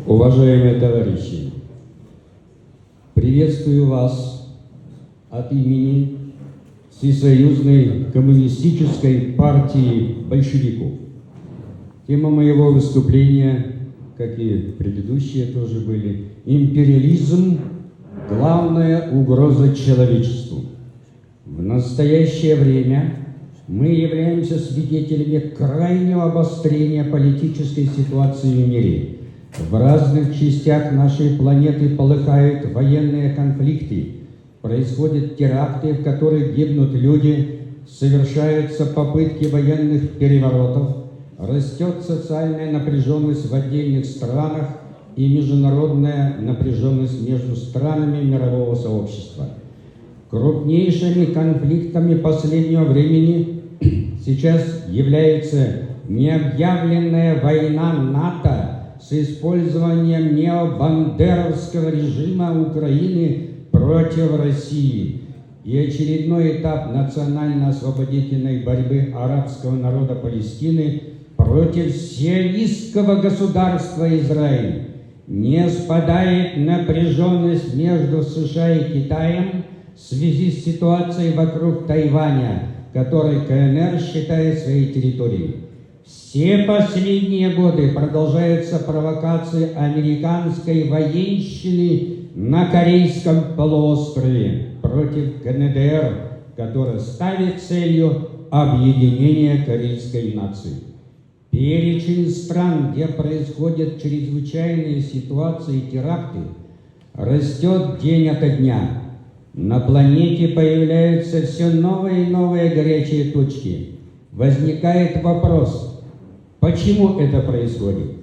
Уважаемые товарищи, приветствую вас от имени Всесоюзной коммунистической партии большевиков. Тема моего выступления, как и предыдущие тоже были, империализм – главная угроза человечеству. В настоящее время мы являемся свидетелями крайнего обострения политической ситуации в мире. В разных частях нашей планеты полыхают военные конфликты, происходят теракты, в которых гибнут люди, совершаются попытки военных переворотов, растет социальная напряженность в отдельных странах и международная напряженность между странами мирового сообщества. Крупнейшими конфликтами последнего времени сейчас является необъявленная война НАТО с использованием необандеровского режима Украины против России и очередной этап национально-освободительной борьбы арабского народа Палестины против сионистского государства Израиль. Не спадает напряженность между США и Китаем в связи с ситуацией вокруг Тайваня, который КНР считает своей территорией. Все последние годы продолжаются провокации американской военщины на Корейском полуострове против КНДР, которая ставит целью объединения корейской нации. Перечень стран, где происходят чрезвычайные ситуации и теракты, растет день ото дня. На планете появляются все новые и новые горячие точки. Возникает вопрос, почему это происходит?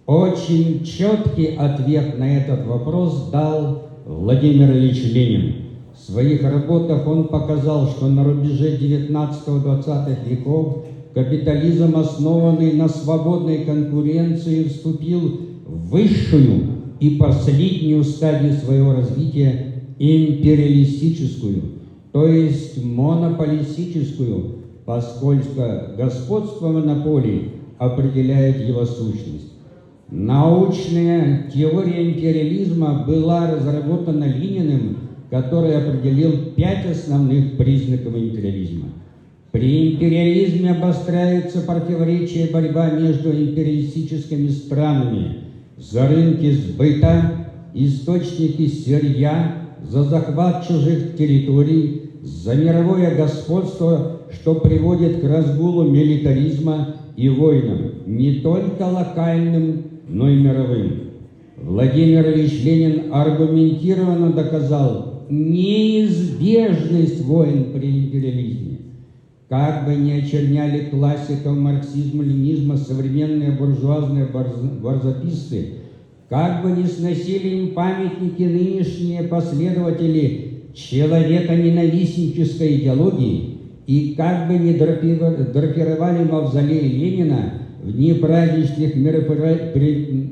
Очень четкий ответ на этот вопрос дал Владимир Ильич Ленин. В своих работах он показал, что на рубеже 19-20 веков капитализм, основанный на свободной конкуренции, вступил в высшую и последнюю стадию своего развития – империалистическую, то есть монополистическую, поскольку господство монополий определяет его сущность. Научная теория империализма была разработана Лениным, который определил 5 основных признаков империализма. При империализме обостряется противоречие и борьба между империалистическими странами за рынки сбыта, источники сырья, за захват чужих территорий, за мировое господство, что приводит к разгулу милитаризма и войнам, не только локальным, но и мировым. Владимир Ильич Ленин аргументированно доказал неизбежность войн при империализме. Как бы ни очерняли классиков марксизма-ленизма современные буржуазные барзаписты, как бы ни сносили им памятники нынешние последователи человеконенавистнической идеологии, и как бы ни драпировали мавзолей Ленина в дни праздничных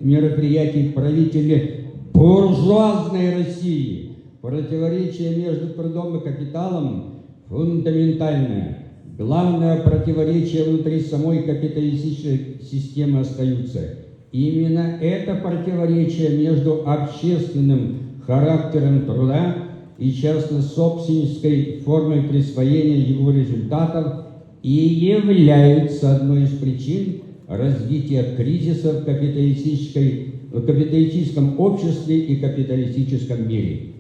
мероприятий правители буржуазной России, противоречие между трудом и капиталом фундаментальное. Главное противоречие внутри самой капиталистической системы остаются. Именно это противоречие между общественным характером труда и частно-собственнической формой присвоения его результатов и являются одной из причин развития кризиса в капиталистическом обществе и капиталистическом мире.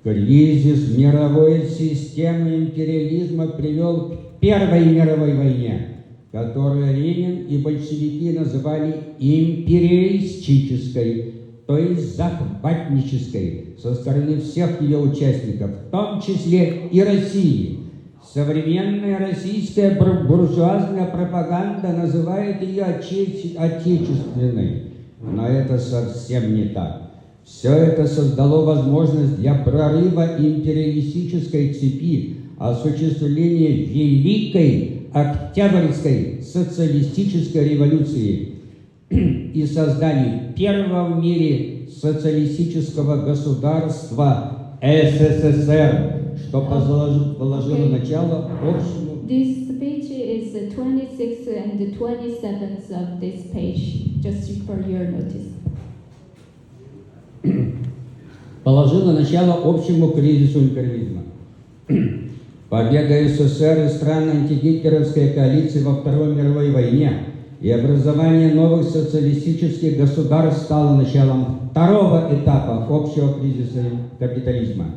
Кризис мировой системы империализма привел к Первой мировой войне, которую Ленин и большевики называли империалистической, то есть захватнической, со стороны всех ее участников, в том числе и России. Современная российская буржуазная пропаганда называет ее отечественной, но это совсем не так. Все это создало возможность для прорыва империалистической цепи, осуществления Великой Октябрьской социалистической революции и создания первого в мире социалистического государства СССР, что положило начало общему. This speech is 26th and the 27th of this page, just for your notice. Положила начало общему кризису империализма. Победа СССР и стран антигитлеровской коалиции во Второй мировой войне и образование новых социалистических государств стало началом второго этапа общего кризиса капитализма.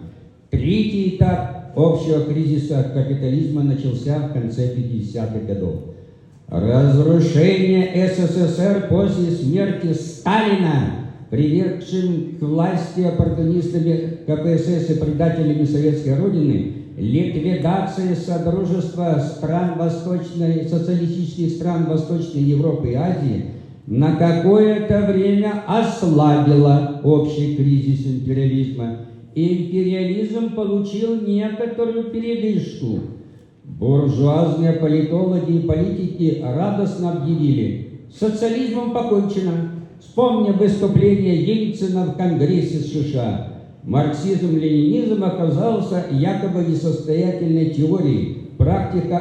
Третий этап общего кризиса капитализма начался в конце 50-х годов. Разрушение СССР после смерти Сталина, приведшим к власти оппортунистами КПСС и предателями советской родины, ликвидация Содружества стран социалистических стран Восточной Европы и Азии на какое-то время ослабила общий кризис империализма. Империализм получил некоторую передышку. Буржуазные политологи и политики радостно объявили: социализмом покончено. Вспомни выступление Ельцина в Конгрессе США. Марксизм-ленинизм оказался якобы несостоятельной теорией. Практика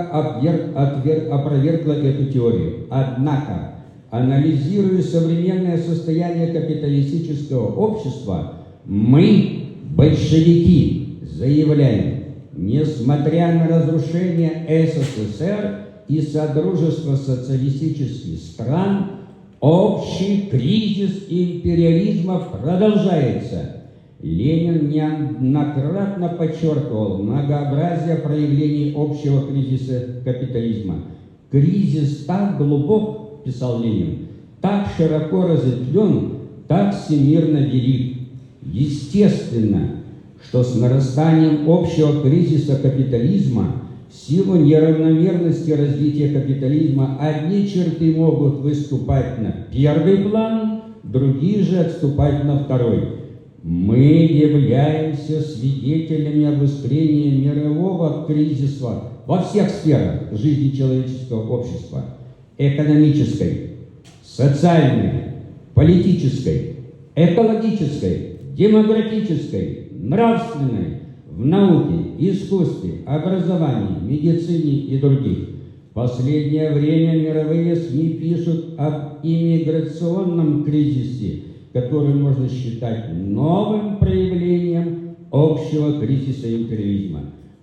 опровергла эту теорию. Однако, анализируя современное состояние капиталистического общества, мы, большевики, заявляем: несмотря на разрушение СССР и Содружества социалистических стран, общий кризис империализма продолжается. Ленин неоднократно подчеркивал многообразие проявлений общего кризиса капитализма. Кризис так глубок, писал Ленин, так широко разветвлен, так всемирно велик. Естественно, что с нарастанием общего кризиса капитализма в силу неравномерности развития капитализма одни черты могут выступать на первый план, другие же отступать на второй. Мы являемся свидетелями обострения мирового кризиса во всех сферах жизни человеческого общества: экономической, социальной, политической, экологической, демографической, нравственной, в науке, искусстве, образовании, медицине и других. В последнее время мировые СМИ пишут об иммиграционном кризисе, который можно считать новым проявлением общего кризиса империализма.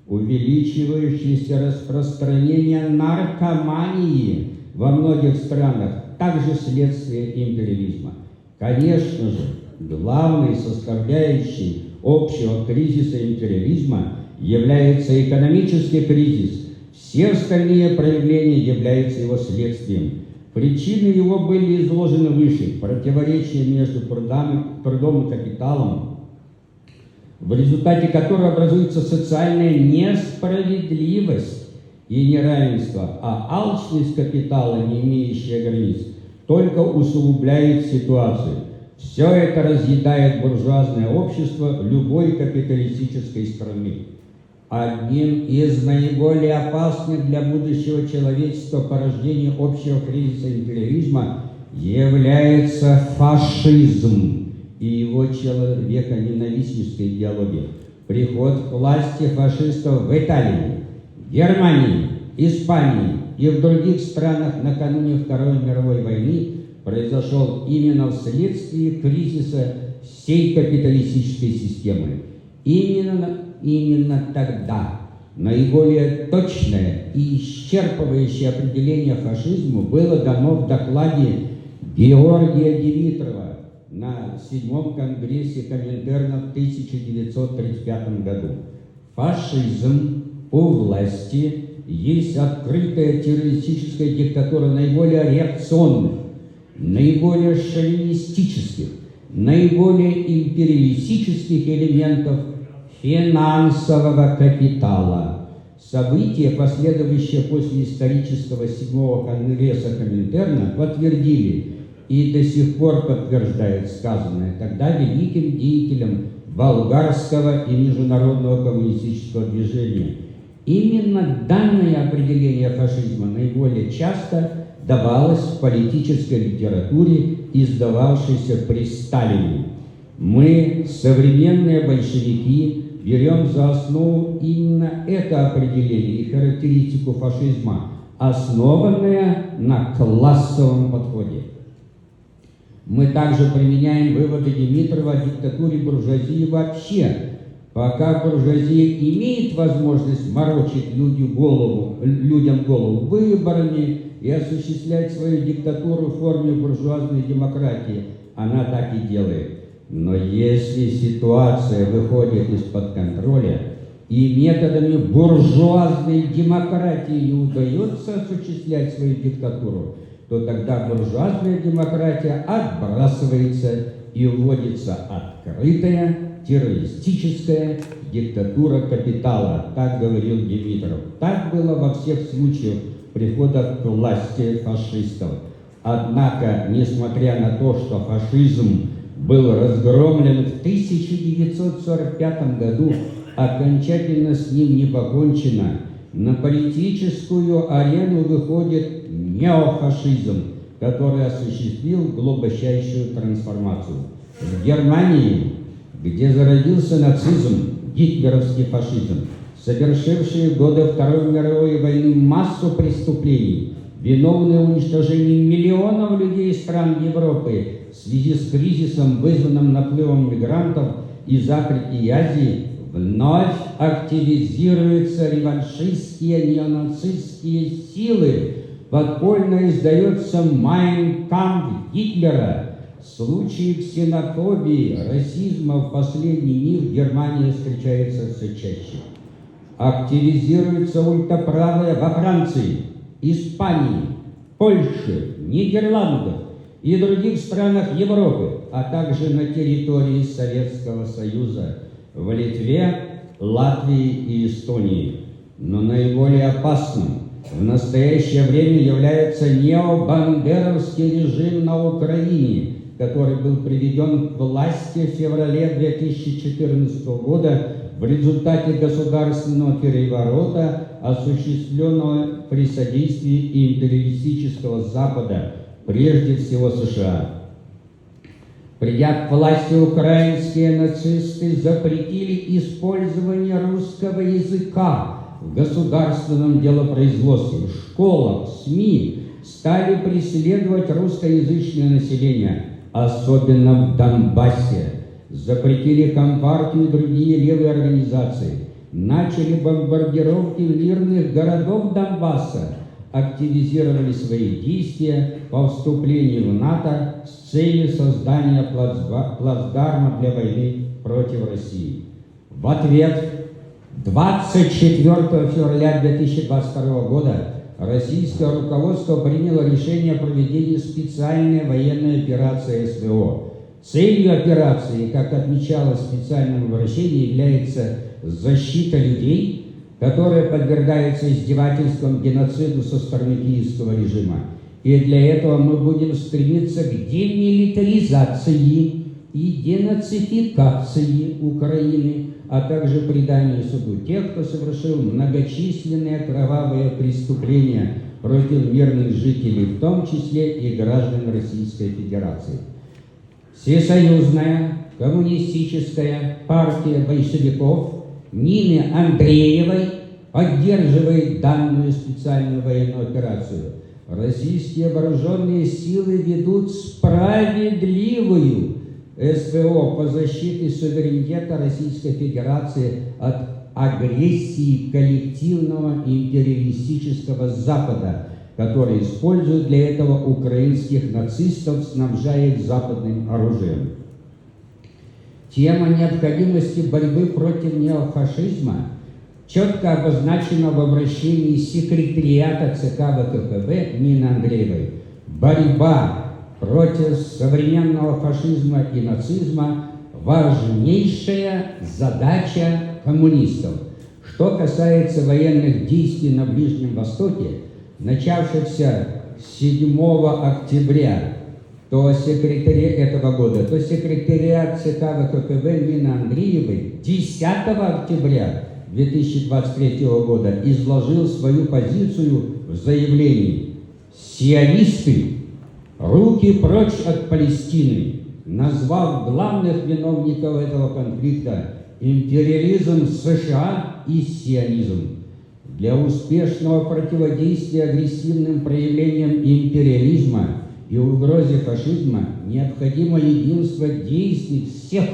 Увеличивающееся распространение наркомании во многих странах также следствие империализма. Конечно же, главной составляющей общего кризиса империализма является экономический кризис. Все остальные проявления являются его следствием. Причины его были изложены выше. Противоречие между трудом и капиталом, в результате которого образуется социальная несправедливость и неравенство, а алчность капитала, не имеющая границ, только усугубляет ситуацию. Все это разъедает буржуазное общество любой капиталистической страны. Одним из наиболее опасных для будущего человечества порождений общего кризиса империализма является фашизм и его человеконенавистническая идеология. Приход к власти фашистов в Италии, Германии, Испании и в других странах накануне Второй мировой войны произошел именно вследствие кризиса всей капиталистической системы. Именно тогда наиболее точное и исчерпывающее определение фашизму было дано в докладе Георгия Димитрова на 7-м конгрессе Коминтерна в 1935 году. Фашизм у власти есть открытая террористическая диктатура наиболее реакционных, наиболее шовинистических, наиболее империалистических элементов финансового капитала. События, последовавшие после исторического 7-го конгресса Коминтерна, подтвердили и до сих пор подтверждают сказанное тогда великим деятелем болгарского и международного коммунистического движения. Именно данное определение фашизма наиболее часто давалось в политической литературе, издававшейся при Сталине. Мы, современные большевики, берем за основу именно это определение и характеристику фашизма, основанная на классовом подходе. Мы также применяем выводы Димитрова о диктатуре буржуазии вообще. Пока буржуазия имеет возможность морочить людям голову выборами и осуществлять свою диктатуру в форме буржуазной демократии, она так и делает. Но если ситуация выходит из-под контроля и методами буржуазной демократии не удается осуществлять свою диктатуру, то тогда буржуазная демократия отбрасывается и вводится открытая террористическая диктатура капитала. Так говорил Димитров. Так было во всех случаях прихода к власти фашистов. Однако, несмотря на то, что фашизм был разгромлен в 1945 году, окончательно с ним не покончено. На политическую арену выходит неофашизм, который осуществил глубочайшую трансформацию. В Германии, где зародился нацизм, гитлеровский фашизм, совершившие в годы Второй мировой войны массу преступлений, виновные в уничтожении миллионов людей из стран Европы в связи с кризисом, вызванным наплывом мигрантов из Африки и Азии, вновь активизируются реваншистские неонацистские силы. Подпольно издается «Майн кампф» Гитлера. Случаи ксенофобии, расизма в последние дни в Германии встречаются все чаще. Активизируются ультраправые во Франции, Испании, Польше, Нидерландах и других странах Европы, а также на территории Советского Союза, в Литве, Латвии и Эстонии. Но наиболее опасным в настоящее время является необандеровский режим на Украине, который был приведен к власти в феврале 2014 года в результате государственного переворота, осуществленного при содействии империалистического Запада, прежде всего США. Придя к власти, украинские нацисты запретили использование русского языка в государственном делопроизводстве, в школах, в СМИ, стали преследовать русскоязычное население, особенно в Донбассе. Запретили Компартию и другие левые организации. Начали бомбардировки мирных городов Донбасса. Активизировали свои действия по вступлению в НАТО с целью создания плацдарма для войны против России. В ответ 24 февраля 2022 года российское руководство приняло решение о проведении специальной военной операции СВО. Целью операции, как отмечалось в специальном обращении, является защита людей, которые подвергаются издевательствам, геноциду со стороны киевского режима. И для этого мы будем стремиться к демилитаризации и денацификации Украины, а также преданию суду тех, кто совершил многочисленные кровавые преступления против мирных жителей, в том числе и граждан Российской Федерации. Всесоюзная коммунистическая партия большевиков Нины Андреевой поддерживает данную специальную военную операцию. Российские вооруженные силы ведут справедливую СВО по защите суверенитета Российской Федерации от агрессии коллективного империалистического Запада, который использует для этого украинских нацистов, снабжая их западным оружием. Тема необходимости борьбы против неофашизма четко обозначена в обращении секретариата ЦК ВКПБ Нины Андреевой. Борьба против современного фашизма и нацизма – важнейшая задача коммунистов. Что касается военных действий на Ближнем Востоке, начавшихся 7 октября этого года, то секретариат ЦК ВКПБ Нины Андреевой 10 октября 2023 года изложил свою позицию в заявлении: «Сионисты, руки прочь от Палестины», назвав главных виновников этого конфликта империализм США и сионизм. Для успешного противодействия агрессивным проявлениям империализма и угрозе фашизма необходимо единство действий всех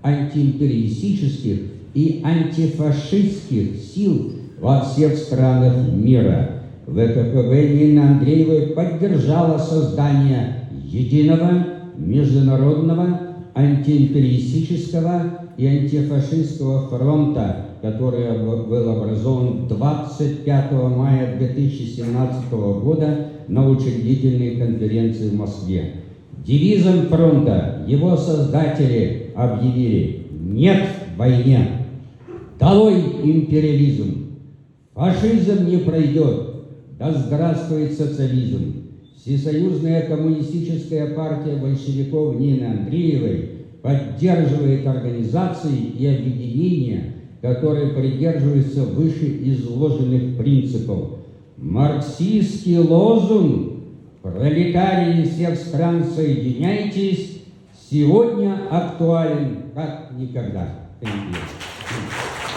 антиимпериалистических и антифашистских сил во всех странах мира. ВКПБ Нины Андреевой поддержала создание единого международного антиимпериалистического и антифашистского фронта, который был образован 25 мая 2017 года на учредительной конференции в Москве. Девизом фронта его создатели объявили «Нет войне! Долой империализм! Фашизм не пройдет! Да здравствует социализм!» Всесоюзная коммунистическая партия большевиков Нины Андреевой поддерживает организации и объединения, которые придерживаются вышеизложенных принципов. Марксистский лозунг «Пролетарии всех стран, соединяйтесь» сегодня актуален как никогда. Thank you.